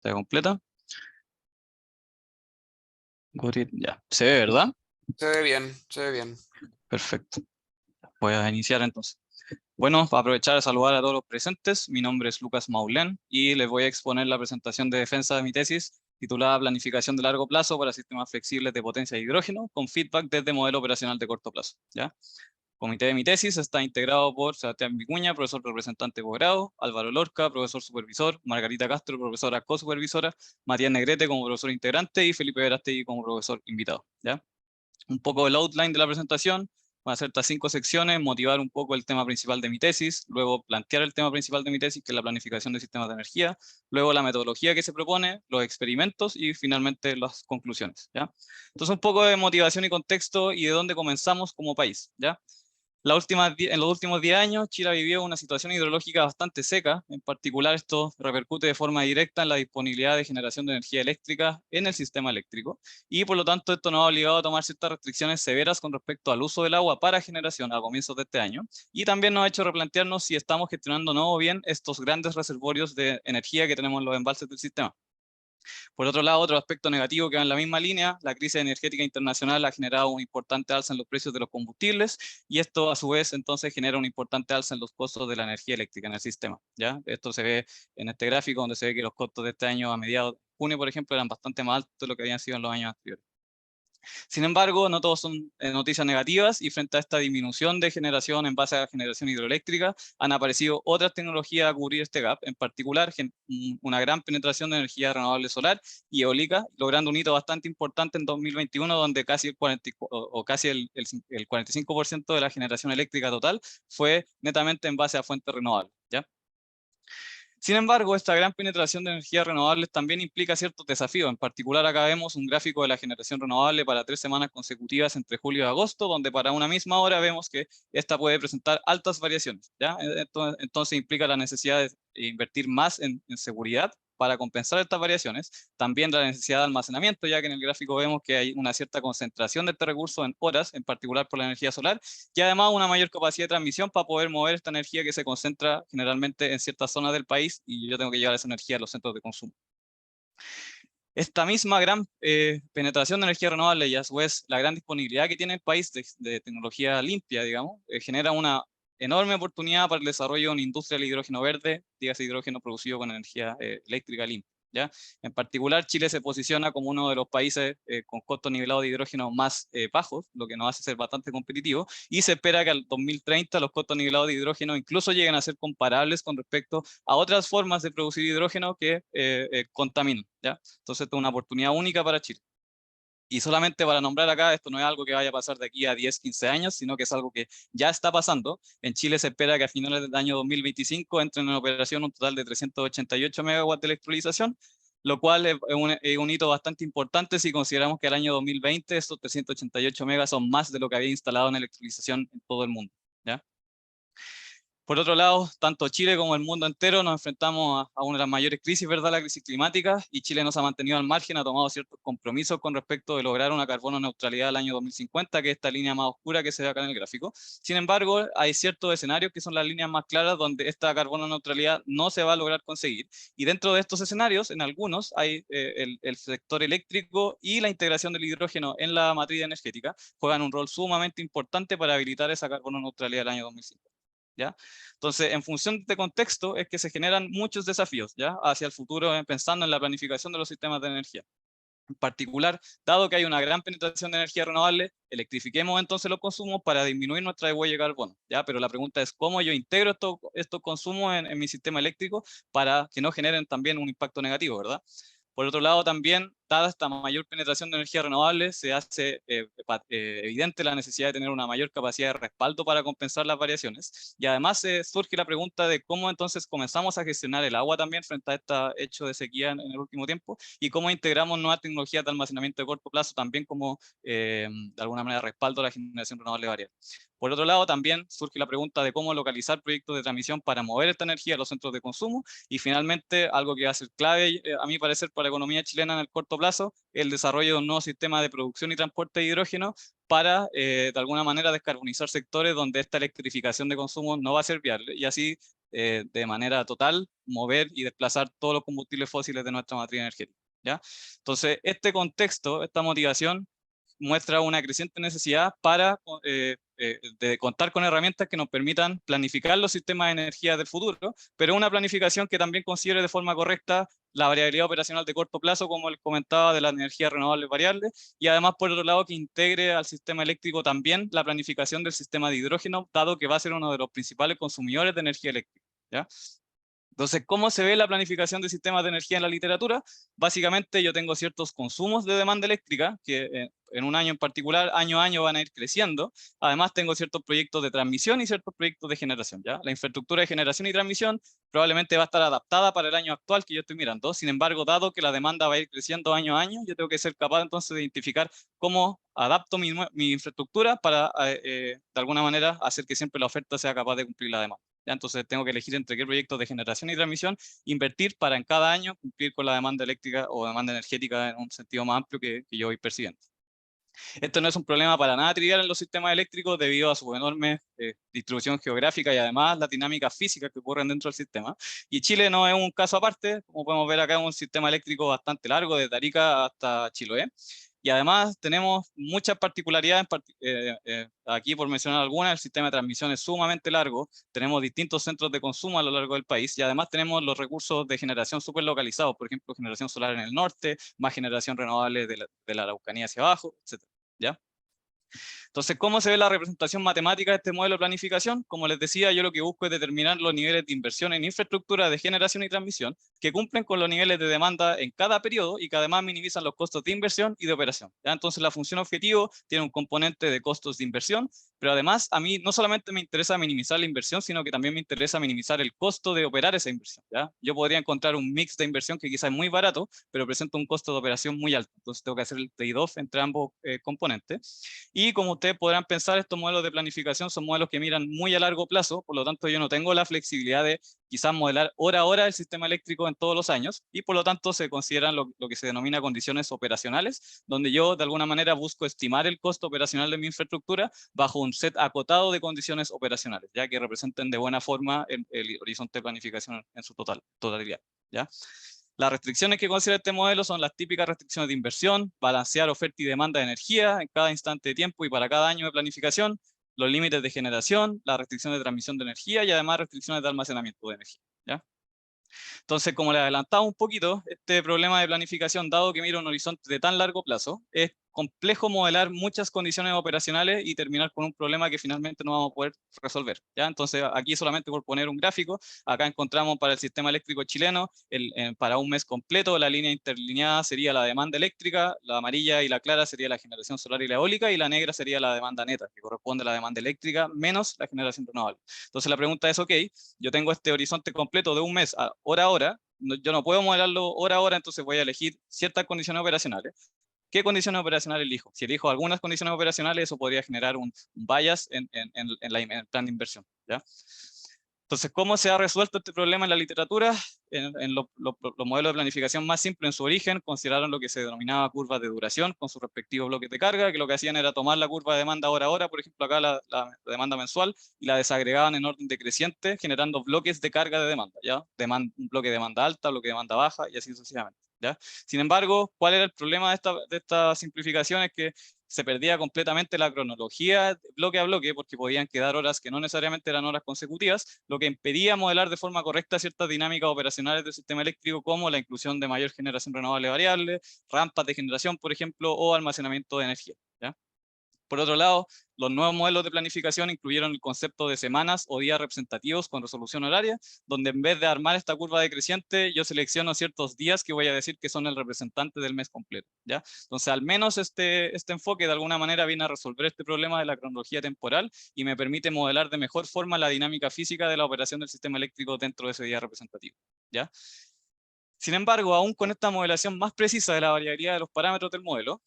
pantalla completa. Ya, se ve, ¿verdad? Se ve bien, se ve bien. Perfecto. Voy a iniciar entonces. Bueno, para aprovechar de saludar a todos los presentes, mi nombre es Lucas Maulén y les voy a exponer la presentación de defensa de mi tesis titulada Planificación de largo plazo para sistemas flexibles de potencia de hidrógeno con feedback desde modelo operacional de corto plazo. ¿Ya? El comité de mi tesis está integrado por Sebastián Vicuña, profesor representante de posgrado, Álvaro Lorca, profesor supervisor, Margarita Castro, profesora co-supervisora, Matías Negrete como profesor integrante y Felipe Verástegui como profesor invitado. ¿Ya? Un poco el outline de la presentación. Van a ser estas 5 secciones, motivar un poco el tema principal de mi tesis, luego plantear el tema principal de mi tesis, que es la planificación de sistemas de energía, luego la metodología que se propone, los experimentos y finalmente las conclusiones. ¿Ya? Entonces un poco de motivación y contexto y de dónde comenzamos como país. ¿Ya? En los últimos 10 años, Chile vivió una situación hidrológica bastante seca. En particular, esto repercute de forma directa en la disponibilidad de generación de energía eléctrica en el sistema eléctrico. Y por lo tanto, esto nos ha obligado a tomar ciertas restricciones severas con respecto al uso del agua para generación a comienzos de este año. Y también nos ha hecho replantearnos si estamos gestionando no o bien estos grandes reservorios de energía que tenemos en los embalses del sistema. Por otro lado, otro aspecto negativo que va en la misma línea, la crisis energética internacional ha generado un importante alza en los precios de los combustibles y esto a su vez entonces genera un importante alza en los costos de la energía eléctrica en el sistema. ¿Ya? Esto se ve en este gráfico donde se ve que los costos de este año a mediados de junio, por ejemplo, eran bastante más altos de lo que habían sido en los años anteriores. Sin embargo, no todos son noticias negativas y frente a esta disminución de generación en base a la generación hidroeléctrica, han aparecido otras tecnologías a cubrir este gap, en particular una gran penetración de energía renovable solar y eólica, logrando un hito bastante importante en 2021, donde casi el 40, o casi el 45% de la generación eléctrica total fue netamente en base a fuentes renovables. ¿Ya? Sin embargo, esta gran penetración de energías renovables también implica ciertos desafíos. En particular, acá vemos un gráfico de la generación renovable para 3 semanas consecutivas entre julio y agosto, donde para una misma hora vemos que esta puede presentar altas variaciones. ¿Ya? Entonces implica la necesidad de invertir más en seguridad para compensar estas variaciones. También la necesidad de almacenamiento, ya que en el gráfico vemos que hay una cierta concentración de este recurso en horas, en particular por la energía solar, y además una mayor capacidad de transmisión para poder mover esta energía que se concentra generalmente en ciertas zonas del país y yo tengo que llevar esa energía a los centros de consumo. Esta misma gran penetración de energía renovable y a su vez la gran disponibilidad que tiene el país de tecnología limpia, digamos, genera una enorme oportunidad para el desarrollo de una industria del hidrógeno verde, dígase hidrógeno producido con energía eléctrica limpia. ¿Ya? En particular, Chile se posiciona como uno de los países con costos nivelados de hidrógeno más bajos, lo que nos hace ser bastante competitivo, y se espera que al 2030 los costos nivelados de hidrógeno incluso lleguen a ser comparables con respecto a otras formas de producir hidrógeno que contaminan. ¿Ya? Entonces, esto es una oportunidad única para Chile. Y solamente para nombrar acá, esto no es algo que vaya a pasar de aquí a 10, 15 años, sino que es algo que ya está pasando. En Chile se espera que a finales del año 2025 entren en operación un total de 388 megawatts de electrolización, lo cual es un hito bastante importante si consideramos que al año 2020 estos 388 megas son más de lo que había instalado en electrolización en todo el mundo. ¿Ya? Por otro lado, tanto Chile como el mundo entero nos enfrentamos a una de las mayores crisis, ¿verdad? La crisis climática, y Chile nos ha mantenido al margen, ha tomado ciertos compromisos con respecto de lograr una carbono neutralidad al año 2050, que es esta línea más oscura que se ve acá en el gráfico. Sin embargo, hay ciertos escenarios que son las líneas más claras donde esta carbono neutralidad no se va a lograr conseguir. Y dentro de estos escenarios, en algunos, hay el sector eléctrico y la integración del hidrógeno en la matriz energética juegan un rol sumamente importante para habilitar esa carbono neutralidad al año 2050. ¿Ya? Entonces, en función de este contexto es que se generan muchos desafíos, ¿ya? Hacia el futuro, pensando en la planificación de los sistemas de energía. En particular, dado que hay una gran penetración de energía renovable, electrifiquemos entonces los consumos para disminuir nuestra huella de carbono, ¿ya? Pero la pregunta es cómo yo integro estos consumos en mi sistema eléctrico para que no generen también un impacto negativo, ¿verdad? Por otro lado, también, dada esta mayor penetración de energía renovable, se hace evidente la necesidad de tener una mayor capacidad de respaldo para compensar las variaciones. Y además surge la pregunta de cómo entonces comenzamos a gestionar el agua también frente a este hecho de sequía en el último tiempo y cómo integramos nuevas tecnologías de almacenamiento de corto plazo también como, de alguna manera, respaldo a la generación renovable variable. Por otro lado, también surge la pregunta de cómo localizar proyectos de transmisión para mover esta energía a los centros de consumo. Y finalmente, algo que va a ser clave, a mi parecer, para la economía chilena en el corto plazo, el desarrollo de un nuevo sistema de producción y transporte de hidrógeno para, de alguna manera, descarbonizar sectores donde esta electrificación de consumo no va a ser viable y así de manera total mover y desplazar todos los combustibles fósiles de nuestra matriz energética, ¿ya? Entonces, este contexto, esta motivación, muestra una creciente necesidad para de contar con herramientas que nos permitan planificar los sistemas de energía del futuro, pero una planificación que también considere de forma correcta la variabilidad operacional de corto plazo, como les comentaba, de las energías renovables variables, y además, por otro lado, que integre al sistema eléctrico también la planificación del sistema de hidrógeno, dado que va a ser uno de los principales consumidores de energía eléctrica, ¿ya? Entonces, ¿cómo se ve la planificación de sistemas de energía en la literatura? Básicamente yo tengo ciertos consumos de demanda eléctrica que en un año en particular, año a año van a ir creciendo. Además tengo ciertos proyectos de transmisión y ciertos proyectos de generación, ¿ya? La infraestructura de generación y transmisión probablemente va a estar adaptada para el año actual que yo estoy mirando. Sin embargo, dado que la demanda va a ir creciendo año a año, yo tengo que ser capaz entonces de identificar cómo adapto mi infraestructura para de alguna manera hacer que siempre la oferta sea capaz de cumplir la demanda. ¿Ya? Entonces tengo que elegir entre qué proyectos de generación y transmisión invertir para en cada año cumplir con la demanda eléctrica o demanda energética en un sentido más amplio que yo voy percibiendo. Esto no es un problema para nada trivial en los sistemas eléctricos debido a su enorme distribución geográfica y además las dinámicas físicas que ocurren dentro del sistema. Y Chile no es un caso aparte, como podemos ver acá, es un sistema eléctrico bastante largo, desde Arica hasta Chiloé. Y además tenemos muchas particularidades, aquí por mencionar algunas, el sistema de transmisión es sumamente largo, tenemos distintos centros de consumo a lo largo del país y además tenemos los recursos de generación súper localizados, por ejemplo, generación solar en el norte, más generación renovable de la Araucanía hacia abajo, etc. ¿Ya? Entonces, ¿cómo se ve la representación matemática de este modelo de planificación? Como les decía, yo lo que busco es determinar los niveles de inversión en infraestructura de generación y transmisión que cumplen con los niveles de demanda en cada periodo y que además minimizan los costos de inversión y de operación, ¿ya? Entonces, la función objetivo tiene un componente de costos de inversión, pero además a mí no solamente me interesa minimizar la inversión, sino que también me interesa minimizar el costo de operar esa inversión, ¿ya? Yo podría encontrar un mix de inversión que quizás es muy barato, pero presenta un costo de operación muy alto. Entonces, tengo que hacer el trade-off entre ambos componentes. Y como ustedes podrán pensar, estos modelos de planificación son modelos que miran muy a largo plazo, por lo tanto yo no tengo la flexibilidad de quizás modelar hora a hora el sistema eléctrico en todos los años, y por lo tanto se consideran lo que se denomina condiciones operacionales, donde yo de alguna manera busco estimar el costo operacional de mi infraestructura bajo un set acotado de condiciones operacionales, ya que representen de buena forma el horizonte de planificación en su totalidad, ¿ya? Las restricciones que considera este modelo son las típicas restricciones de inversión, balancear oferta y demanda de energía en cada instante de tiempo y para cada año de planificación, los límites de generación, las restricciones de transmisión de energía y además restricciones de almacenamiento de energía, ¿ya? Entonces, como le adelantaba un poquito, este problema de planificación, dado que mira un horizonte de tan largo plazo, es complejo modelar muchas condiciones operacionales y terminar con un problema que finalmente no vamos a poder resolver, ¿ya? Entonces, aquí solamente por poner un gráfico, acá encontramos para el sistema eléctrico chileno, para un mes completo, la línea interlineada sería la demanda eléctrica, la amarilla y la clara sería la generación solar y la eólica, y la negra sería la demanda neta, que corresponde a la demanda eléctrica menos la generación renovable. Entonces, la pregunta es, ok, yo tengo este horizonte completo de un mes hora a hora, yo no puedo modelarlo hora a hora, entonces voy a elegir ciertas condiciones operacionales. ¿Qué condiciones operacionales elijo? Si elijo algunas condiciones operacionales, eso podría generar un bias en el plan de inversión, ¿ya? Entonces, ¿cómo se ha resuelto este problema en la literatura? En los modelos de planificación más simples en su origen consideraron lo que se denominaba curvas de duración con sus respectivos bloques de carga, que lo que hacían era tomar la curva de demanda hora a hora, por ejemplo acá la demanda mensual, y la desagregaban en orden decreciente, generando bloques de carga de demanda, ¿ya? Un bloque de demanda alta, bloque de demanda baja, y así sucesivamente, ¿ya? Sin embargo, ¿cuál era el problema de esta simplificación? Es que se perdía completamente la cronología bloque a bloque porque podían quedar horas que no necesariamente eran horas consecutivas, lo que impedía modelar de forma correcta ciertas dinámicas operacionales del sistema eléctrico como la inclusión de mayor generación renovable variable, rampas de generación, por ejemplo, o almacenamiento de energía, ¿ya? Por otro lado, los nuevos modelos de planificación incluyeron el concepto de semanas o días representativos con resolución horaria, donde en vez de armar esta curva decreciente, yo selecciono ciertos días que voy a decir que son el representante del mes completo, ¿ya? Entonces, al menos este enfoque de alguna manera viene a resolver este problema de la cronología temporal y me permite modelar de mejor forma la dinámica física de la operación del sistema eléctrico dentro de ese día representativo, ¿ya? Sin embargo, aún con esta modelación más precisa de la variabilidad de los parámetros del modelo,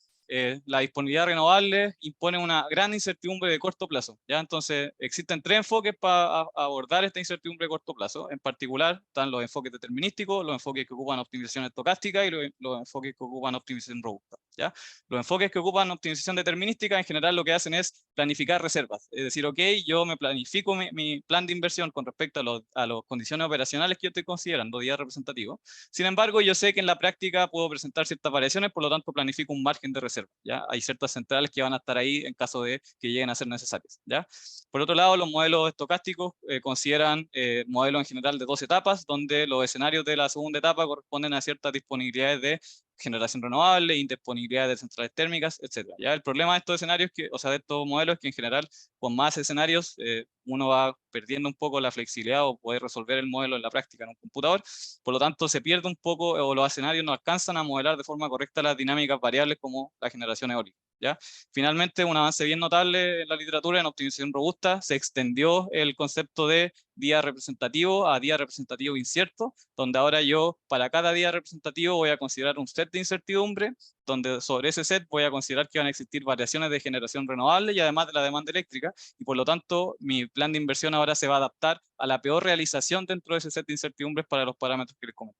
la disponibilidad renovable impone una gran incertidumbre de corto plazo, ¿ya? Entonces, existen tres enfoques para abordar esta incertidumbre de corto plazo. En particular, están los enfoques determinísticos, los enfoques que ocupan optimización estocástica y los enfoques que ocupan optimización robusta, ¿ya? Los enfoques que ocupan optimización determinística en general lo que hacen es planificar reservas. Es decir, ok, yo me planifico mi plan de inversión con respecto a las condiciones operacionales que yo estoy considerando, día representativo. Sin embargo, yo sé que en la práctica puedo presentar ciertas variaciones, por lo tanto planifico un margen de reserva, ¿ya? Hay ciertas centrales que van a estar ahí en caso de que lleguen a ser necesarias, ¿ya? Por otro lado, los modelos estocásticos consideran modelos en general de 2 etapas, donde los escenarios de la segunda etapa corresponden a ciertas disponibilidades de generación renovable, indisponibilidad de centrales térmicas, etcétera. Ya el problema de estos escenarios, o sea, de estos modelos, es que en general, con más escenarios, uno va perdiendo un poco la flexibilidad o poder resolver el modelo en la práctica en un computador. Por lo tanto, se pierde un poco, o los escenarios no alcanzan a modelar de forma correcta las dinámicas variables como la generación eólica, ¿ya? Finalmente, un avance bien notable en la literatura en optimización robusta, se extendió el concepto de día representativo a día representativo incierto, donde ahora yo para cada día representativo voy a considerar un set de incertidumbre, donde sobre ese set voy a considerar que van a existir variaciones de generación renovable y además de la demanda eléctrica, y por lo tanto mi plan de inversión ahora se va a adaptar a la peor realización dentro de ese set de incertidumbres para los parámetros que les comento.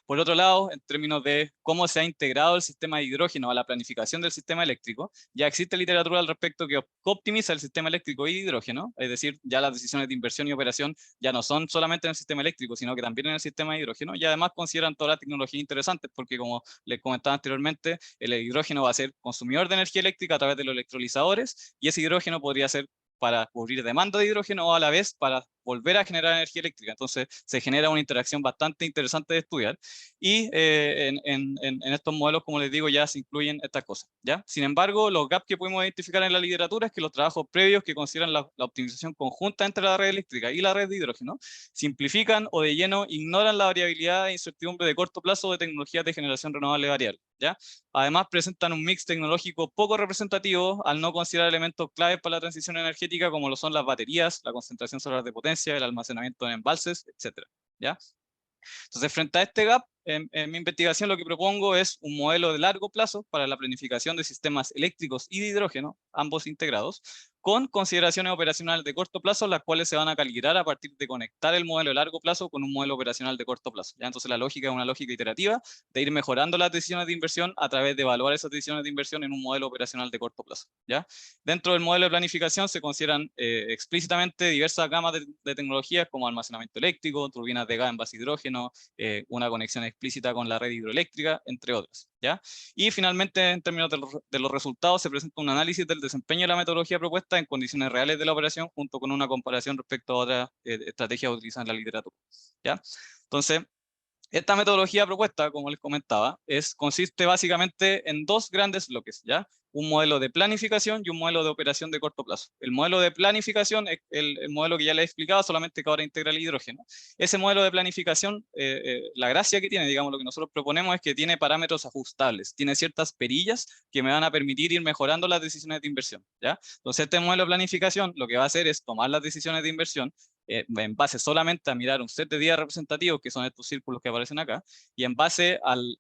Por otro lado, en términos de cómo se ha integrado el sistema de hidrógeno a la planificación del sistema eléctrico, ya existe literatura al respecto que optimiza el sistema eléctrico y hidrógeno, es decir, ya las decisiones de inversión y operación ya no son solamente en el sistema eléctrico, sino que también en el sistema de hidrógeno, y además consideran toda la tecnología interesante, porque como les comentaba anteriormente, el hidrógeno va a ser consumidor de energía eléctrica a través de los electrolizadores, y ese hidrógeno podría ser para cubrir demanda de hidrógeno o a la vez para volver a generar energía eléctrica. Entonces se genera una interacción bastante interesante de estudiar, y en estos modelos, como les digo, ya se incluyen estas cosas, ¿ya? Sin embargo, los gaps que podemos identificar en la literatura es que los trabajos previos que consideran la optimización conjunta entre la red eléctrica y la red de hidrógeno simplifican o de lleno ignoran la variabilidad e incertidumbre de corto plazo de tecnologías de generación renovable variable, ¿ya? Además, presentan un mix tecnológico poco representativo al no considerar elementos claves para la transición energética como lo son las baterías, la concentración solar de potencia, el almacenamiento en embalses, etcétera, ¿ya? Entonces, frente a este gap, en mi investigación lo que propongo es un modelo de largo plazo para la planificación de sistemas eléctricos y de hidrógeno, ambos integrados, con consideraciones operacionales de corto plazo, las cuales se van a calibrar a partir de conectar el modelo de largo plazo con un modelo operacional de corto plazo, ¿ya? Entonces la lógica es una lógica iterativa de ir mejorando las decisiones de inversión a través de evaluar esas decisiones de inversión en un modelo operacional de corto plazo, ¿ya? Dentro del modelo de planificación se consideran explícitamente diversas gamas de tecnologías como almacenamiento eléctrico, turbinas de gas en base a hidrógeno, una conexión explícita con la red hidroeléctrica, entre otras, ¿ya? Y finalmente, en términos de los resultados, se presenta un análisis del desempeño de la metodología propuesta en condiciones reales de la operación, junto con una comparación respecto a otras estrategias utilizadas en la literatura, ¿ya? Entonces, esta metodología propuesta, como les comentaba, consiste básicamente en 2 grandes bloques, ¿ya? Un modelo de planificación y un modelo de operación de corto plazo. El modelo de planificación es el modelo que ya les he explicado, solamente que ahora integra el hidrógeno. Ese modelo de planificación, la gracia que tiene, digamos, lo que nosotros proponemos es que tiene parámetros ajustables, tiene ciertas perillas que me van a permitir ir mejorando las decisiones de inversión, ¿ya? Entonces, este modelo de planificación lo que va a hacer es tomar las decisiones de inversión en base solamente a mirar un set de días representativos, que son estos círculos que aparecen acá, y en base al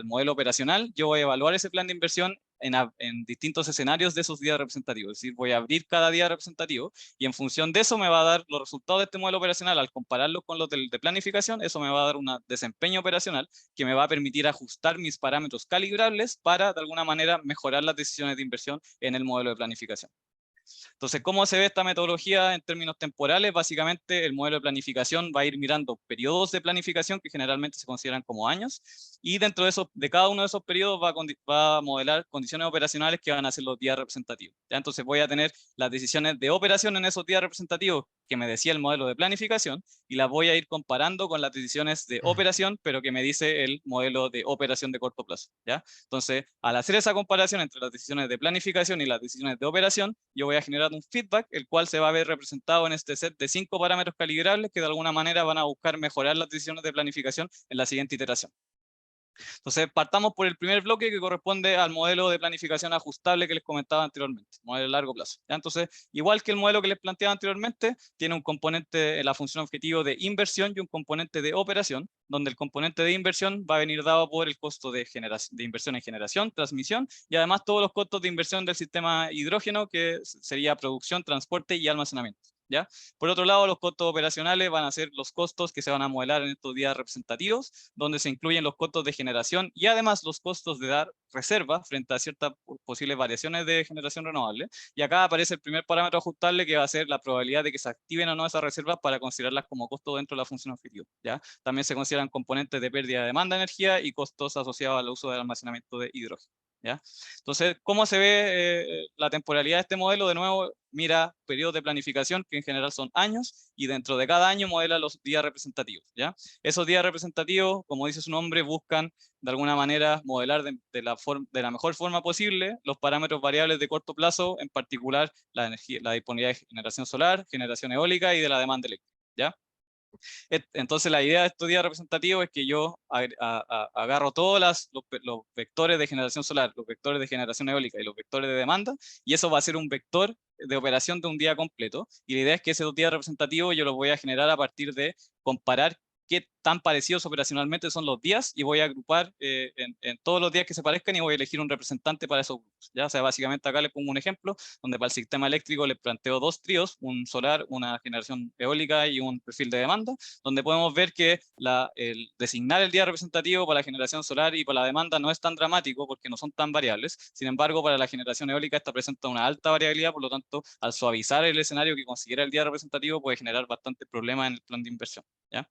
modelo operacional, yo voy a evaluar ese plan de inversión en distintos escenarios de esos días representativos. Es decir, voy a abrir cada día representativo y en función de eso me va a dar los resultados de este modelo operacional. Al compararlos con los de planificación, eso me va a dar un desempeño operacional que me va a permitir ajustar mis parámetros calibrables para, de alguna manera, mejorar las decisiones de inversión en el modelo de planificación. Entonces, ¿cómo se ve esta metodología en términos temporales? Básicamente, el modelo de planificación va a ir mirando periodos de planificación que generalmente se consideran como años, y dentro de cada uno de esos periodos va a modelar condiciones operacionales que van a ser los días representativos, ¿ya? Entonces voy a tener las decisiones de operación en esos días representativos que me decía el modelo de planificación, y las voy a ir comparando con las decisiones de operación, pero que me dice el modelo de operación de corto plazo, ¿ya? Entonces, al hacer esa comparación entre las decisiones de planificación y las decisiones de operación, yo voy a generar un feedback, el cual se va a ver representado en este set de 5 parámetros calibrables que de alguna manera van a buscar mejorar las decisiones de planificación en la siguiente iteración. Entonces, partamos por el primer bloque, que corresponde al modelo de planificación ajustable que les comentaba anteriormente, modelo de largo plazo, ¿ya? Entonces, igual que el modelo que les planteaba anteriormente, tiene un componente en la función objetivo de inversión y un componente de operación, donde el componente de inversión va a venir dado por el costo de inversión en generación, transmisión, y además todos los costos de inversión del sistema hidrógeno, que sería producción, transporte y almacenamiento, ¿ya? Por otro lado, los costos operacionales van a ser los costos que se van a modelar en estos días representativos, donde se incluyen los costos de generación y además los costos de dar reserva frente a ciertas posibles variaciones de generación renovable. Y acá aparece el primer parámetro ajustable, que va a ser la probabilidad de que se activen o no esas reservas para considerarlas como costo dentro de la función objetivo, ¿ya? También se consideran componentes de pérdida de demanda de energía y costos asociados al uso del almacenamiento de hidrógeno, ¿ya? Entonces, ¿cómo se ve la temporalidad de este modelo? De nuevo, mira periodos de planificación, que en general son años, y dentro de cada año modela los días representativos, ¿ya? Esos días representativos, como dice su nombre, buscan de alguna manera modelar de la mejor forma posible los parámetros variables de corto plazo, en particular la energía, la disponibilidad de generación solar, generación eólica y de la demanda eléctrica, ¿ya? Entonces la idea de estos días representativos es que yo agarro todos los vectores de generación solar, los vectores de generación eólica y los vectores de demanda, y eso va a ser un vector de operación de un día completo. Y la idea es que ese día representativo yo lo voy a generar a partir de comparar qué tan parecidos operacionalmente son los días, y voy a agrupar en todos los días que se parezcan, y voy a elegir un representante para esos grupos, ¿ya? O sea, básicamente acá les pongo un ejemplo donde para el sistema eléctrico les planteo dos tríos, un solar, una generación eólica y un perfil de demanda, donde podemos ver que el designar el día representativo para la generación solar y para la demanda no es tan dramático porque no son tan variables. Sin embargo, para la generación eólica esta presenta una alta variabilidad, por lo tanto, al suavizar el escenario que considera el día representativo puede generar bastante problemas en el plan de inversión, ¿ya?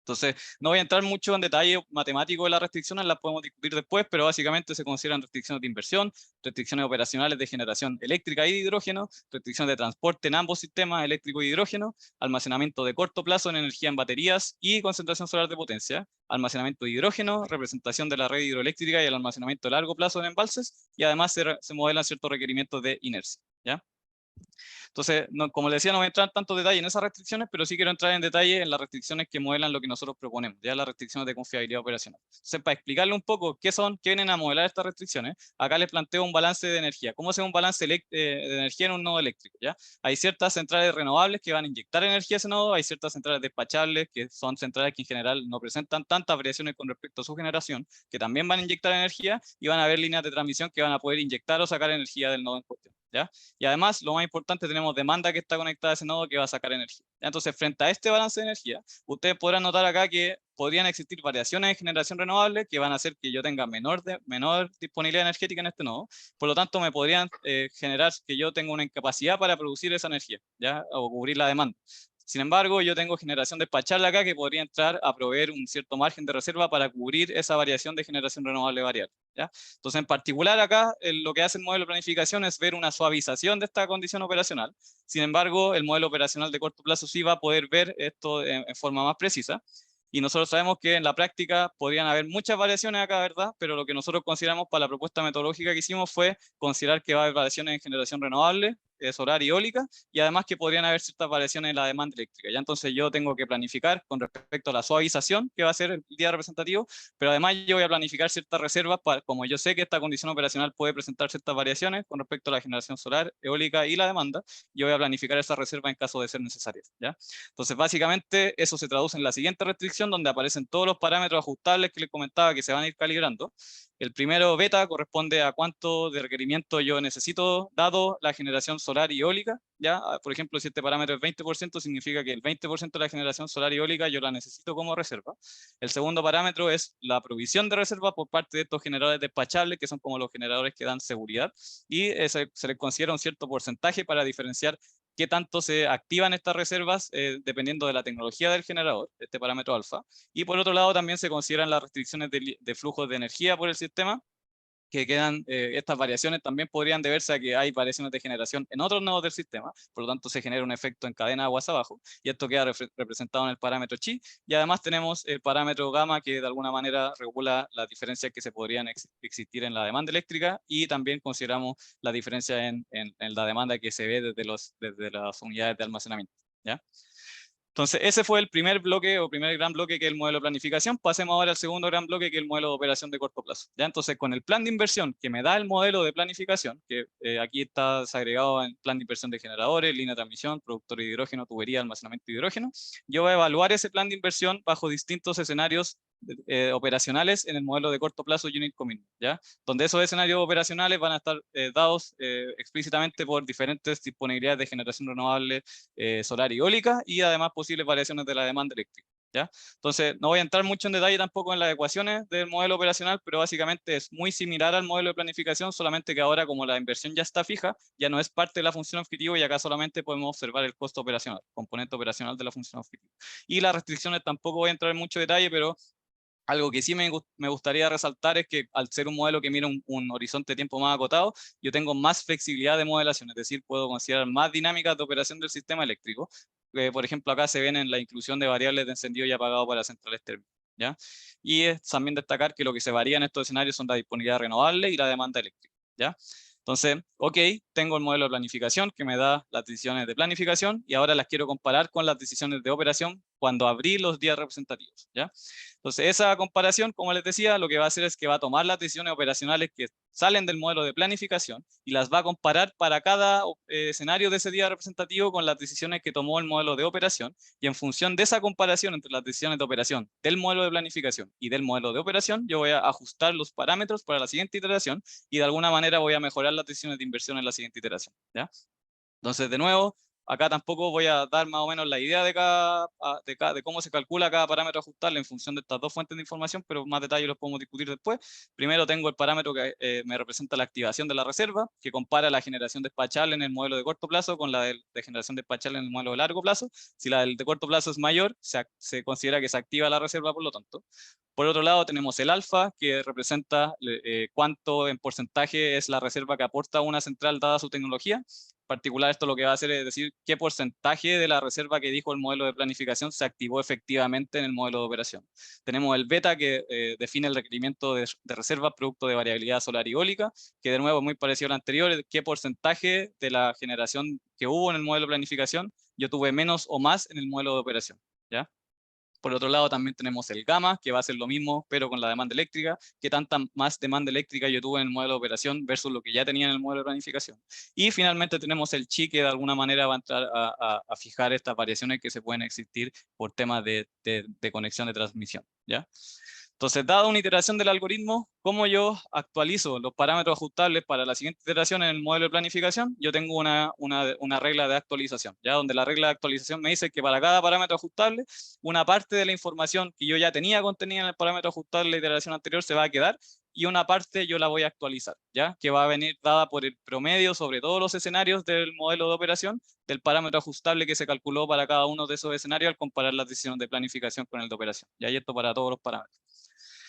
Entonces, no voy a entrar mucho en detalle matemático de las restricciones, las podemos discutir después, pero básicamente se consideran restricciones de inversión, restricciones operacionales de generación eléctrica y de hidrógeno, restricciones de transporte en ambos sistemas, eléctrico y hidrógeno, almacenamiento de corto plazo en energía en baterías y concentración solar de potencia, almacenamiento de hidrógeno, representación de la red hidroeléctrica y el almacenamiento de largo plazo en embalses, y además se modelan ciertos requerimientos de inercia, ¿ya? Entonces, como les decía, no voy a entrar en tanto detalle en esas restricciones, pero sí quiero entrar en detalle en las restricciones que modelan lo que nosotros proponemos, ya las restricciones de confiabilidad operacional. Entonces, para explicarle un poco qué vienen a modelar estas restricciones, acá les planteo un balance de energía. ¿Cómo se ve un balance de energía en un nodo eléctrico? ¿Ya? Hay ciertas centrales renovables que van a inyectar energía a ese nodo, hay ciertas centrales despachables, que son centrales que en general no presentan tantas variaciones con respecto a su generación, que también van a inyectar energía, y van a haber líneas de transmisión que van a poder inyectar o sacar energía del nodo en cuestión, ¿ya? Y además, lo más importante, tenemos demanda que está conectada a ese nodo que va a sacar energía. Entonces, frente a este balance de energía, ustedes podrán notar acá que podrían existir variaciones de generación renovable que van a hacer que yo tenga menor disponibilidad energética en este nodo. Por lo tanto, me podrían generar que yo tenga una incapacidad para producir esa energía, ¿ya? O cubrir la demanda. Sin embargo, yo tengo generación despachable acá que podría entrar a proveer un cierto margen de reserva para cubrir esa variación de generación renovable variable, ¿ya? Entonces, en particular acá, lo que hace el modelo de planificación es ver una suavización de esta condición operacional. Sin embargo, el modelo operacional de corto plazo sí va a poder ver esto en forma más precisa. Y nosotros sabemos que en la práctica podrían haber muchas variaciones acá, ¿verdad? Pero lo que nosotros consideramos para la propuesta metodológica que hicimos fue considerar que va a haber variaciones en generación renovable, solar y eólica, y además que podrían haber ciertas variaciones en la demanda eléctrica. Ya entonces yo tengo que planificar con respecto a la suavización, que va a ser el día representativo, pero además yo voy a planificar ciertas reservas, como yo sé que esta condición operacional puede presentar ciertas variaciones con respecto a la generación solar, eólica y la demanda, yo voy a planificar esa reserva en caso de ser necesarias, ¿ya? Entonces, básicamente, eso se traduce en la siguiente restricción, donde aparecen todos los parámetros ajustables que les comentaba que se van a ir calibrando. El primero, beta, corresponde a cuánto de requerimiento yo necesito, dado la generación solar y eólica, ¿ya? Por ejemplo, si este parámetro es 20%, significa que el 20% de la generación solar y eólica yo la necesito como reserva. El segundo parámetro es la provisión de reserva por parte de estos generadores despachables, que son como los generadores que dan seguridad, y se les considera un cierto porcentaje para diferenciar qué tanto se activan estas reservas dependiendo de la tecnología del generador, este parámetro alfa. Y por otro lado también se consideran las restricciones de flujos de energía por el sistema, que quedan, estas variaciones también podrían deberse a que hay variaciones de generación en otros nodos del sistema, por lo tanto se genera un efecto en cadena aguas abajo, y esto queda representado en el parámetro chi, y además tenemos el parámetro gamma, que de alguna manera regula las diferencias que se podrían existir en la demanda eléctrica, y también consideramos la diferencia en la demanda que se ve desde las unidades de almacenamiento, ¿ya? Entonces, ese fue el primer bloque o primer gran bloque, que es el modelo de planificación. Pasemos ahora al segundo gran bloque, que es el modelo de operación de corto plazo, ¿ya? Entonces, con el plan de inversión que me da el modelo de planificación, que aquí está agregado en plan de inversión de generadores, línea de transmisión, productor de hidrógeno, tubería, almacenamiento de hidrógeno, yo voy a evaluar ese plan de inversión bajo distintos escenarios operacionales en el modelo de corto plazo Unit Commitment, ¿ya? Donde esos escenarios operacionales van a estar dados explícitamente por diferentes disponibilidades de generación renovable solar y eólica y además posibles variaciones de la demanda eléctrica, ¿ya? Entonces, no voy a entrar mucho en detalle tampoco en las ecuaciones del modelo operacional, pero básicamente es muy similar al modelo de planificación, solamente que ahora como la inversión ya está fija, ya no es parte de la función objetivo y acá solamente podemos observar el costo operacional, componente operacional de la función objetivo. Y las restricciones tampoco voy a entrar en mucho detalle, pero algo que sí me gustaría resaltar es que al ser un modelo que mira un horizonte de tiempo más acotado, yo tengo más flexibilidad de modelación, es decir, puedo considerar más dinámicas de operación del sistema eléctrico. Por ejemplo, acá se ven en la inclusión de variables de encendido y apagado para centrales térmicas, ¿ya? Y es también destacar que lo que se varía en estos escenarios son la disponibilidad renovable y la demanda eléctrica, ¿ya? Entonces, ok, tengo el modelo de planificación que me da las decisiones de planificación y ahora las quiero comparar con las decisiones de operación cuando abrí los días representativos, ¿ya? Entonces, esa comparación, como les decía, lo que va a hacer es que va a tomar las decisiones operacionales que salen del modelo de planificación y las va a comparar para cada escenario de ese día representativo con las decisiones que tomó el modelo de operación, y en función de esa comparación entre las decisiones de operación del modelo de planificación y del modelo de operación, yo voy a ajustar los parámetros para la siguiente iteración y de alguna manera voy a mejorar las decisiones de inversión en la siguiente iteración, ¿ya? Entonces, de nuevo, acá tampoco voy a dar más o menos la idea de cómo se calcula cada parámetro ajustable en función de estas dos fuentes de información, pero más detalles los podemos discutir después. Primero tengo el parámetro que me representa la activación de la reserva, que compara la generación despachable en el modelo de corto plazo con la de generación despachable en el modelo de largo plazo. Si la del de corto plazo es mayor, se considera que se activa la reserva, por lo tanto. Por otro lado, tenemos el alfa, que representa cuánto en porcentaje es la reserva que aporta una central dada su tecnología. En particular, esto lo que va a hacer es decir qué porcentaje de la reserva que dijo el modelo de planificación se activó efectivamente en el modelo de operación. Tenemos el beta, que define el requerimiento de reserva producto de variabilidad solar y eólica, que de nuevo es muy parecido al anterior, qué porcentaje de la generación que hubo en el modelo de planificación yo tuve menos o más en el modelo de operación, ¿ya? Por otro lado, también tenemos el gamma, que va a ser lo mismo, pero con la demanda eléctrica. ¿Qué tanta más demanda eléctrica yo tuve en el modelo de operación versus lo que ya tenía en el modelo de planificación? Y finalmente tenemos el chi, que de alguna manera va a entrar a fijar estas variaciones que se pueden existir por temas de conexión de transmisión, ¿ya? Entonces, dada una iteración del algoritmo, ¿cómo yo actualizo los parámetros ajustables para la siguiente iteración en el modelo de planificación? Yo tengo una regla de actualización, ¿ya? Donde la regla de actualización me dice que para cada parámetro ajustable, una parte de la información que yo ya tenía contenida en el parámetro ajustable de la iteración anterior se va a quedar y una parte yo la voy a actualizar, ¿ya? Que va a venir dada por el promedio sobre todos los escenarios del modelo de operación del parámetro ajustable que se calculó para cada uno de esos escenarios al comparar las decisiones de planificación con el de operación. Y esto para todos los parámetros.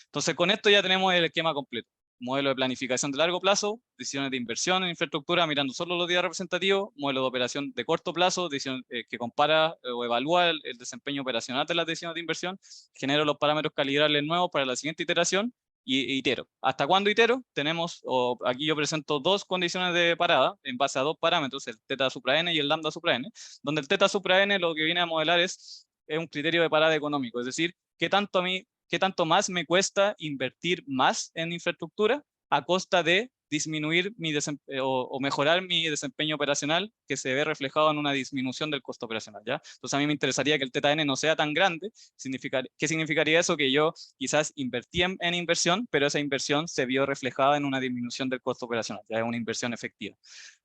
Entonces, con esto ya tenemos el esquema completo. Modelo de planificación de largo plazo, decisiones de inversión en infraestructura mirando solo los días representativos, modelo de operación de corto plazo, decisión, que compara o evalúa el desempeño operacional de las decisiones de inversión, genero los parámetros calibrables nuevos para la siguiente iteración y itero. ¿Hasta cuándo itero? Tenemos, aquí yo presento dos condiciones de parada en base a dos parámetros, el teta supra n y el lambda supra n, donde el teta supra n lo que viene a modelar es un criterio de parada económico, es decir, qué tanto más me cuesta invertir más en infraestructura a costa de disminuir o mejorar mi desempeño operacional, que se ve reflejado en una disminución del costo operacional, ¿ya? Entonces a mí me interesaría que el teta n no sea tan grande. ¿Qué significaría eso? Que yo quizás invertí en inversión, pero esa inversión se vio reflejada en una disminución del costo operacional, ya es una inversión efectiva.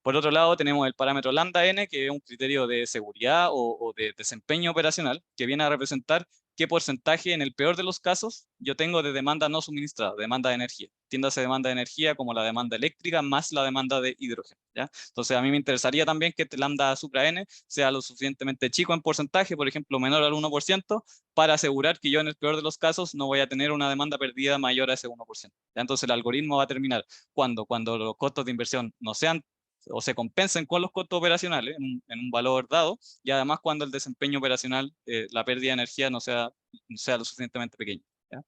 Por otro lado, tenemos el parámetro lambda n, que es un criterio de seguridad o de desempeño operacional, que viene a representar qué porcentaje, en el peor de los casos, yo tengo de demanda no suministrada, demanda de energía. Entiéndase demanda de energía como la demanda eléctrica más la demanda de hidrógeno, ¿ya? Entonces, a mí me interesaría también que este lambda supra n sea lo suficientemente chico en porcentaje, por ejemplo, menor al 1%, para asegurar que yo, en el peor de los casos, no voy a tener una demanda perdida mayor a ese 1%. ¿Ya? Entonces, el algoritmo va a terminar cuando los costos de inversión no sean o se compensen con los costos operacionales en un valor dado, y además cuando el desempeño operacional, la pérdida de energía no sea lo suficientemente pequeña, ¿ya?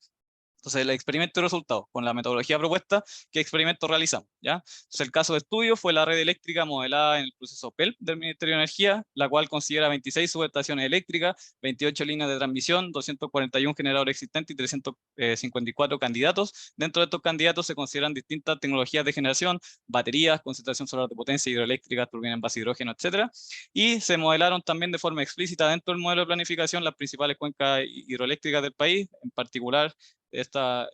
Entonces, el experimento y resultados, con la metodología propuesta, ¿qué experimento realizamos? ¿Ya? Entonces, el caso de estudio fue la red eléctrica modelada en el proceso PELP del Ministerio de Energía, la cual considera 26 subestaciones eléctricas, 28 líneas de transmisión, 241 generadores existentes y 354 candidatos. Dentro de estos candidatos se consideran distintas tecnologías de generación, baterías, concentración solar de potencia, hidroeléctricas, turbinas en base a hidrógeno, etcétera. Y se modelaron también de forma explícita dentro del modelo de planificación las principales cuencas hidroeléctricas del país, en particular. Esta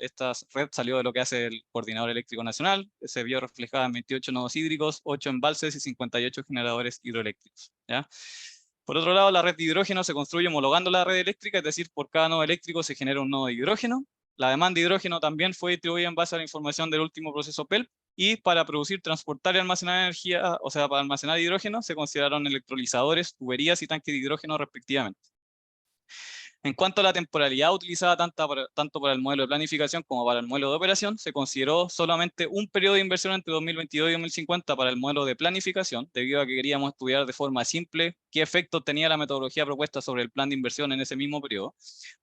red salió de lo que hace el Coordinador Eléctrico Nacional, se vio reflejada en 28 nodos hídricos, 8 embalses y 58 generadores hidroeléctricos. ¿Ya? Por otro lado, la red de hidrógeno se construye homologando la red eléctrica, es decir, por cada nodo eléctrico se genera un nodo de hidrógeno. La demanda de hidrógeno también fue distribuida en base a la información del último proceso PELP, y para producir, transportar y almacenar energía, o sea, para almacenar hidrógeno, se consideraron electrolizadores, tuberías y tanques de hidrógeno respectivamente. En cuanto a la temporalidad utilizada tanto para el modelo de planificación como para el modelo de operación, se consideró solamente un periodo de inversión entre 2022 y 2050 para el modelo de planificación, debido a que queríamos estudiar de forma simple qué efectos tenía la metodología propuesta sobre el plan de inversión en ese mismo periodo.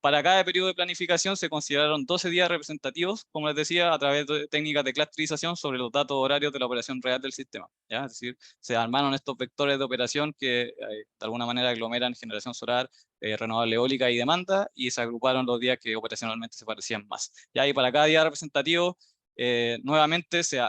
Para cada periodo de planificación se consideraron 12 días representativos, como les decía, a través de técnicas de clusterización sobre los datos horarios de la operación real del sistema. ¿Ya? Es decir, se armaron estos vectores de operación que de alguna manera aglomeran generación solar, renovable eólica y demanda, y se agruparon los días que operacionalmente se parecían más. Ya, y para cada día representativo, nuevamente se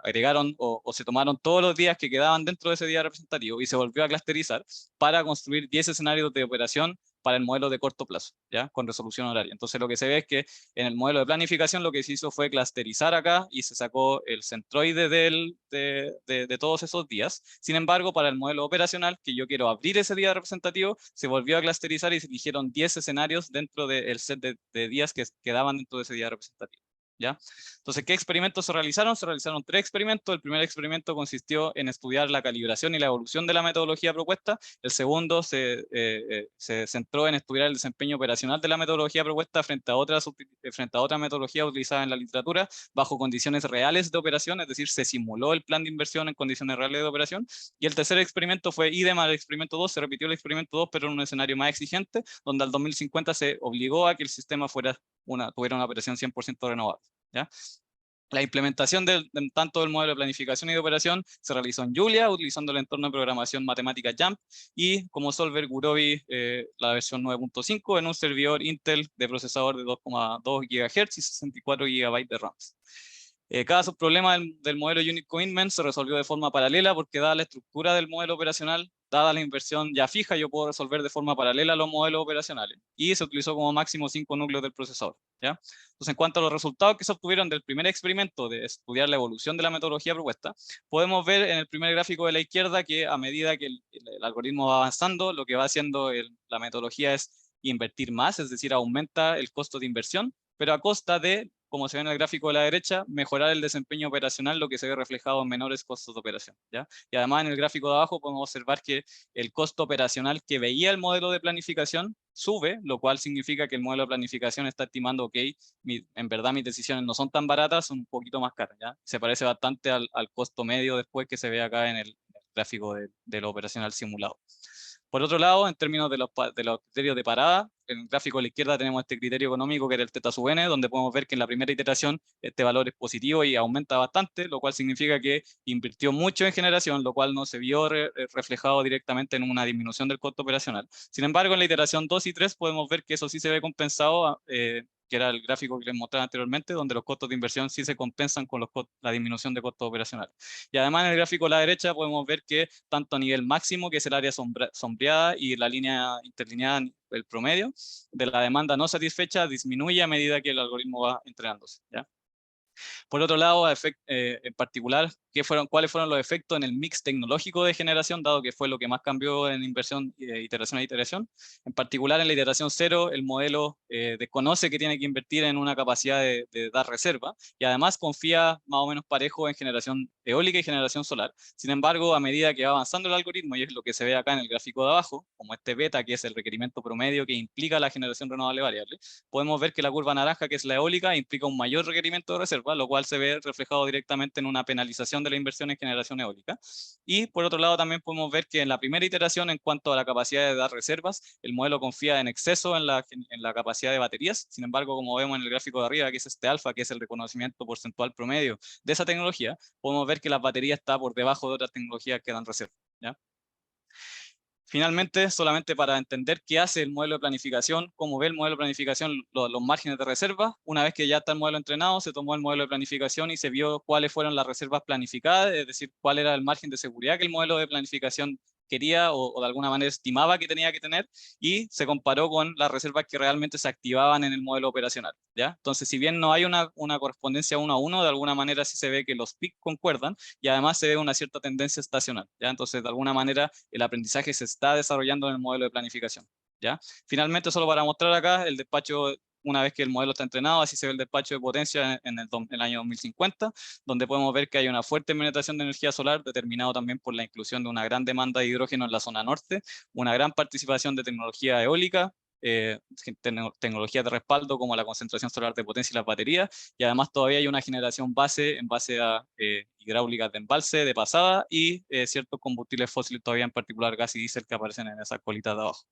agregaron o se tomaron todos los días que quedaban dentro de ese día representativo y se volvió a clusterizar para construir 10 escenarios de operación para el modelo de corto plazo, ¿ya? Con resolución horaria. Entonces lo que se ve es que en el modelo de planificación lo que se hizo fue clusterizar acá y se sacó el centroide de todos esos días. Sin embargo, para el modelo operacional, que yo quiero abrir ese día representativo, se volvió a clusterizar y se eligieron 10 escenarios dentro del set de días que quedaban dentro de ese día representativo. ¿Ya? Entonces, ¿qué experimentos se realizaron? Se realizaron 3 experimentos. El primer experimento consistió en estudiar la calibración y la evolución de la metodología propuesta. El segundo se centró en estudiar el desempeño operacional de la metodología propuesta frente a otra metodología utilizada en la literatura bajo condiciones reales de operación, es decir, se simuló el plan de inversión en condiciones reales de operación. Y el tercer experimento fue idem al experimento 2, se repitió el experimento 2, pero en un escenario más exigente, donde al 2050 se obligó a que el sistema tuviera una operación 100% renovable. ¿Ya? La implementación tanto del modelo de planificación y de operación se realizó en Julia, utilizando el entorno de programación matemática JAMP, y como solver Gurobi, la versión 9.5, en un servidor Intel de procesador de 2,2 GHz y 64 GB de RAM. Cada subproblema del modelo Unit Commitment se resolvió de forma paralela, porque dada la estructura del modelo operacional, dada la inversión ya fija, yo puedo resolver de forma paralela los modelos operacionales. Y se utilizó como máximo 5 núcleos del procesador. ¿Ya? Entonces, en cuanto a los resultados que se obtuvieron del primer experimento de estudiar la evolución de la metodología propuesta, podemos ver en el primer gráfico de la izquierda que a medida que el algoritmo va avanzando, lo que va haciendo la metodología es invertir más, es decir, aumenta el costo de inversión, pero a costa de, como se ve en el gráfico de la derecha, mejorar el desempeño operacional, lo que se ve reflejado en menores costos de operación. ¿Ya? Y además en el gráfico de abajo podemos observar que el costo operacional que veía el modelo de planificación sube, lo cual significa que el modelo de planificación está estimando, ok, en verdad mis decisiones no son tan baratas, son un poquito más caras. ¿Ya? Se parece bastante al costo medio después que se ve acá en el gráfico de lo operacional simulado. Por otro lado, en términos de los criterios de parada, en el gráfico a la izquierda tenemos este criterio económico que era el θ sub n, donde podemos ver que en la primera iteración este valor es positivo y aumenta bastante, lo cual significa que invirtió mucho en generación, lo cual no se vio reflejado directamente en una disminución del costo operacional. Sin embargo, en la iteración 2 y 3 podemos ver que eso sí se ve compensado, que era el gráfico que les mostraba anteriormente, donde los costos de inversión sí se compensan con la disminución de costos operacionales. Y además en el gráfico a la derecha podemos ver que tanto a nivel máximo, que es el área sombreada, y la línea interlineada, el promedio de la demanda no satisfecha, disminuye a medida que el algoritmo va entrenándose. ¿Ya? Por otro lado, en particular, ¿cuáles fueron los efectos en el mix tecnológico de generación, dado que fue lo que más cambió en inversión, iteración a iteración? En particular, en la iteración 0, el modelo desconoce que tiene que invertir en una capacidad de dar reserva, y además confía más o menos parejo en generación eólica y generación solar. Sin embargo, a medida que va avanzando el algoritmo, y es lo que se ve acá en el gráfico de abajo, como este beta, que es el requerimiento promedio que implica la generación renovable variable, podemos ver que la curva naranja, que es la eólica, implica un mayor requerimiento de reserva, lo cual se ve reflejado directamente en una penalización de la inversión en generación eólica. Y por otro lado, también podemos ver que en la primera iteración, en cuanto a la capacidad de dar reservas, el modelo confía en exceso en la capacidad de baterías. Sin embargo, como vemos en el gráfico de arriba, que es este alfa, que es el reconocimiento porcentual promedio de esa tecnología, podemos ver que la batería está por debajo de otras tecnologías que dan reserva, ¿ya? Finalmente, solamente para entender qué hace el modelo de planificación, cómo ve el modelo de planificación los márgenes de reserva, una vez que ya está el modelo entrenado, se tomó el modelo de planificación y se vio cuáles fueron las reservas planificadas, es decir, cuál era el margen de seguridad que el modelo de planificación quería o de alguna manera estimaba que tenía que tener, y se comparó con las reservas que realmente se activaban en el modelo operacional, ¿ya? Entonces, si bien no hay una correspondencia uno a uno, de alguna manera sí se ve que los PIC concuerdan, y además se ve una cierta tendencia estacional, ¿ya? Entonces, de alguna manera, el aprendizaje se está desarrollando en el modelo de planificación, ¿ya? Finalmente, solo para mostrar acá, el despacho, una vez que el modelo está entrenado, así se ve el despacho de potencia en el año 2050, donde podemos ver que hay una fuerte penetración de energía solar, determinado también por la inclusión de una gran demanda de hidrógeno en la zona norte, una gran participación de tecnología eólica, tecnologías de respaldo como la concentración solar de potencia y las baterías, y además todavía hay una generación en base a hidráulicas de embalse, de pasada, y ciertos combustibles fósiles todavía, en particular gas y diésel, que aparecen en esas colitas de abajo.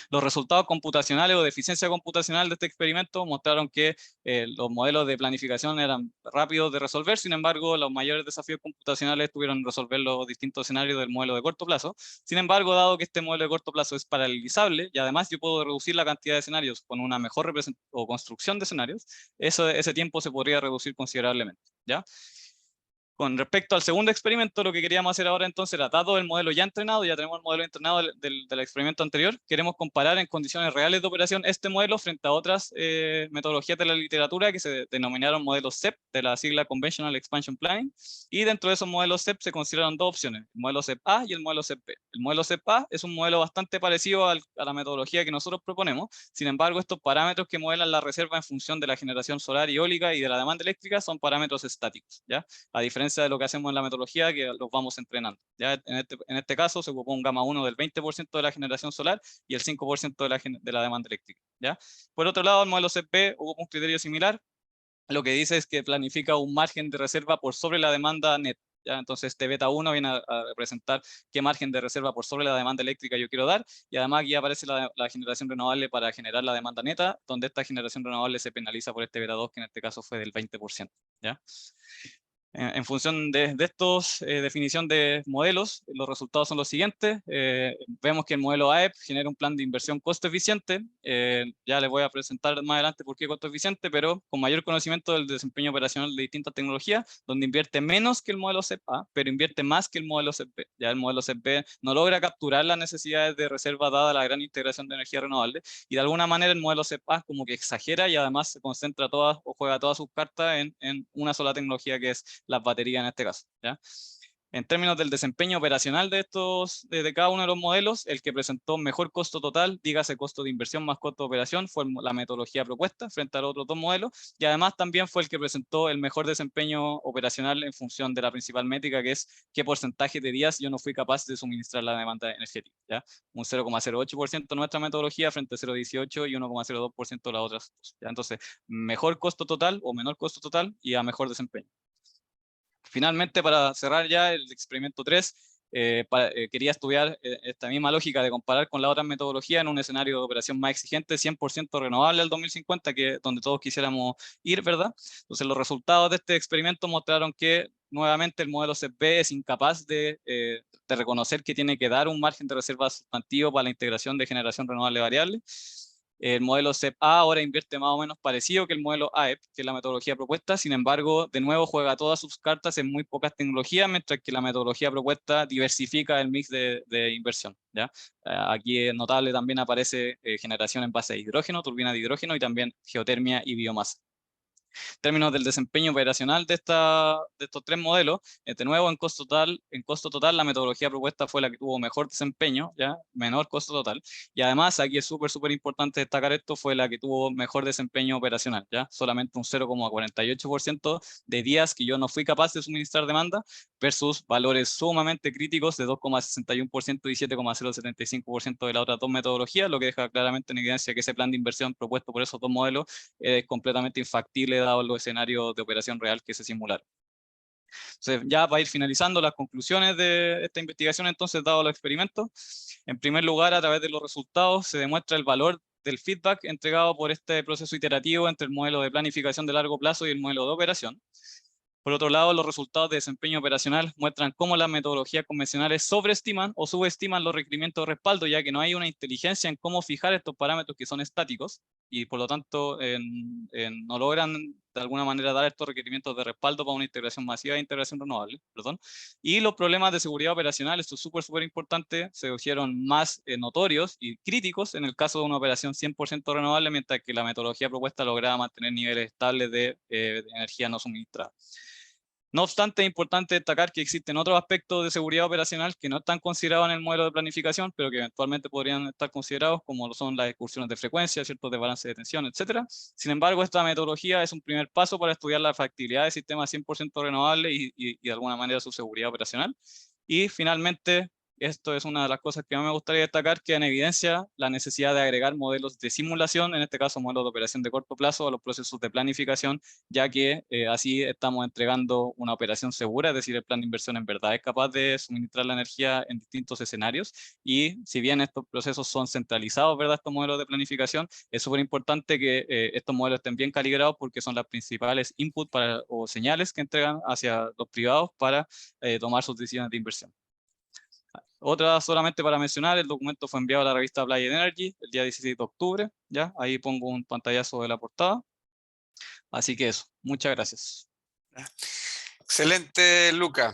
Los resultados computacionales o de eficiencia computacional de este experimento mostraron que los modelos de planificación eran rápidos de resolver. Sin embargo, los mayores desafíos computacionales tuvieron que resolver los distintos escenarios del modelo de corto plazo. Sin embargo, dado que este modelo de corto plazo es paralelizable y además yo puedo reducir la cantidad de escenarios con una mejor o construcción de escenarios, ese tiempo se podría reducir considerablemente, ¿ya? Con respecto al segundo experimento, lo que queríamos hacer ahora entonces era, dado el modelo ya entrenado, ya tenemos el modelo entrenado del experimento anterior, queremos comparar en condiciones reales de operación este modelo frente a otras metodologías de la literatura que se denominaron modelos CEP, de la sigla Conventional Expansion Planning, y dentro de esos modelos CEP se consideraron dos opciones, el modelo CEP-A y el modelo CEP-B. El modelo CEP-A es un modelo bastante parecido a la metodología que nosotros proponemos. Sin embargo, estos parámetros que modelan la reserva en función de la generación solar y eólica y de la demanda eléctrica son parámetros estáticos, ¿ya? A diferencia de lo que hacemos en la metodología, que los vamos entrenando. Ya en este caso se ocupó un gamma 1 del 20% de la generación solar y el 5% de la demanda eléctrica, ¿ya? Por otro lado, el modelo CP ocupa un criterio similar. Lo que dice es que planifica un margen de reserva por sobre la demanda net, ¿ya? Entonces este beta 1 viene a representar qué margen de reserva por sobre la demanda eléctrica yo quiero dar, y además aquí aparece la generación renovable para generar la demanda neta, donde esta generación renovable se penaliza por este beta 2, que en este caso fue del 20%, ¿ya? En función de estos definición de modelos, los resultados son los siguientes. Vemos que el modelo AEP genera un plan de inversión costo eficiente. Ya les voy a presentar más adelante por qué costo eficiente, pero con mayor conocimiento del desempeño operacional de distintas tecnologías, donde invierte menos que el modelo CEP-A, pero invierte más que el modelo CEP-B. Ya el modelo CEP-B no logra capturar las necesidades de reserva dada la gran integración de energía renovable, y de alguna manera el modelo CEP-A como que exagera y además se concentra todas o juega todas sus cartas en una sola tecnología, que es las baterías en este caso, ¿ya? En términos del desempeño operacional de cada uno de los modelos, el que presentó mejor costo total, dígase costo de inversión más costo de operación, fue la metodología propuesta frente a los otros dos modelos, y además también fue el que presentó el mejor desempeño operacional en función de la principal métrica, que es qué porcentaje de días yo no fui capaz de suministrar la demanda energética, ¿ya? Un 0,08% nuestra metodología frente a 0,18 y 1,02% las otras dos, ¿ya? Entonces, mejor costo total o menor costo total y a mejor desempeño. Finalmente, para cerrar ya el experimento 3, quería estudiar esta misma lógica de comparar con la otra metodología en un escenario de operación más exigente, 100% renovable al 2050, que donde todos quisiéramos ir, ¿verdad? Entonces, los resultados de este experimento mostraron que nuevamente el modelo CFB es incapaz de reconocer que tiene que dar un margen de reserva sustantivo para la integración de generación renovable variable. El modelo CEP-A ahora invierte más o menos parecido que el modelo AEP, que es la metodología propuesta. Sin embargo, de nuevo juega todas sus cartas en muy pocas tecnologías, mientras que la metodología propuesta diversifica el mix de inversión, ¿ya? Aquí es notable, también aparece generación en base de hidrógeno, turbina de hidrógeno, y también geotermia y biomasa. En términos del desempeño operacional de estos tres modelos, de nuevo en costo total la metodología propuesta fue la que tuvo mejor desempeño, ¿ya? Menor costo total. Y además, aquí es súper importante destacar esto, fue la que tuvo mejor desempeño operacional, ¿ya? Solamente un 0,48% de días que yo no fui capaz de suministrar demanda versus valores sumamente críticos de 2,61% y 7,075% de las otras dos metodologías, lo que deja claramente en evidencia que ese plan de inversión propuesto por esos dos modelos es completamente infactible dado los escenarios de operación real que se simularon. Entonces, ya para ir finalizando las conclusiones de esta investigación, entonces, dado los experimentos, en primer lugar, a través de los resultados, se demuestra el valor del feedback entregado por este proceso iterativo entre el modelo de planificación de largo plazo y el modelo de operación. Por otro lado, los resultados de desempeño operacional muestran cómo las metodologías convencionales sobreestiman o subestiman los requerimientos de respaldo, ya que no hay una inteligencia en cómo fijar estos parámetros que son estáticos y por lo tanto no logran de alguna manera dar estos requerimientos de respaldo para una integración masiva e integración renovable. Y los problemas de seguridad operacional, esto es súper importante, se hicieron más notorios y críticos en el caso de una operación 100% renovable, mientras que la metodología propuesta lograba mantener niveles estables de energía no suministrada. No obstante, es importante destacar que existen otros aspectos de seguridad operacional que no están considerados en el modelo de planificación, pero que eventualmente podrían estar considerados, como lo son las excursiones de frecuencia, ciertos desbalances de tensión, etc. Sin embargo, esta metodología es un primer paso para estudiar la factibilidad de sistemas 100% renovables y de alguna manera su seguridad operacional. Y finalmente, esto es una de las cosas que más me gustaría destacar, que en evidencia la necesidad de agregar modelos de simulación, en este caso modelos de operación de corto plazo, a los procesos de planificación, ya que así estamos entregando una operación segura, es decir, el plan de inversión en verdad es capaz de suministrar la energía en distintos escenarios, y si bien estos procesos son centralizados, ¿verdad? Estos modelos de planificación, es súper importante que estos modelos estén bien calibrados porque son las principales inputs o señales que entregan hacia los privados para tomar sus decisiones de inversión. Otra solamente para mencionar, el documento fue enviado a la revista Applied Energy el día 16 de octubre, ¿ya? Ahí pongo un pantallazo de la portada. Así que eso, muchas gracias. Excelente, Luca.